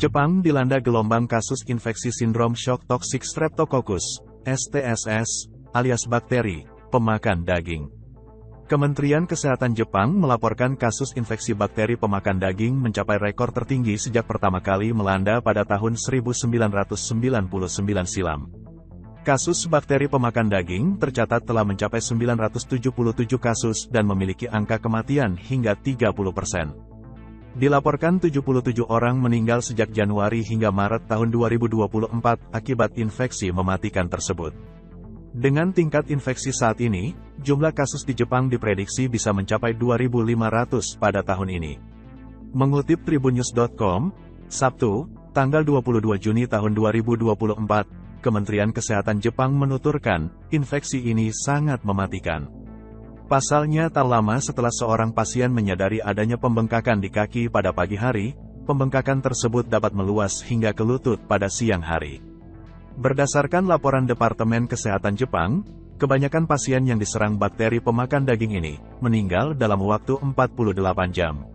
Jepang dilanda gelombang kasus infeksi sindrom shock toxic streptococcus, STSS, alias bakteri pemakan daging. Kementerian Kesehatan Jepang melaporkan kasus infeksi bakteri pemakan daging mencapai rekor tertinggi sejak pertama kali melanda pada tahun 1999 silam. Kasus bakteri pemakan daging tercatat telah mencapai 977 kasus dan memiliki angka kematian hingga 30%. Dilaporkan 77 orang meninggal sejak Januari hingga Maret tahun 2024 akibat infeksi mematikan tersebut. Dengan tingkat infeksi saat ini, jumlah kasus di Jepang diprediksi bisa mencapai 2.500 pada tahun ini. Mengutip tribunnews.com, Sabtu, tanggal 22 Juni tahun 2024, Kementerian Kesehatan Jepang menuturkan, infeksi ini sangat mematikan. Pasalnya tak lama setelah seorang pasien menyadari adanya pembengkakan di kaki pada pagi hari, pembengkakan tersebut dapat meluas hingga ke lutut pada siang hari. Berdasarkan laporan Departemen Kesehatan Jepang, kebanyakan pasien yang diserang bakteri pemakan daging ini meninggal dalam waktu 48 jam.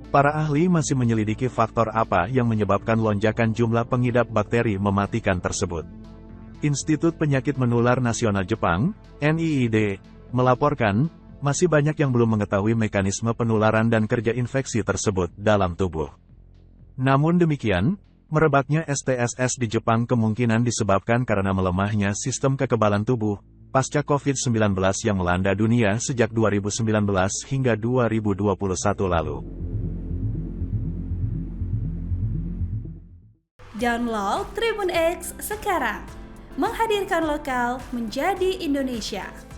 Para ahli masih menyelidiki faktor apa yang menyebabkan lonjakan jumlah pengidap bakteri mematikan tersebut. Institut Penyakit Menular Nasional Jepang, NIID, melaporkan, masih banyak yang belum mengetahui mekanisme penularan dan kerja infeksi tersebut dalam tubuh. Namun demikian, merebaknya STSS di Jepang kemungkinan disebabkan karena melemahnya sistem kekebalan tubuh, pasca COVID-19 yang melanda dunia sejak 2019 hingga 2021 lalu. Download Tribun X sekarang, menghadirkan lokal menjadi Indonesia.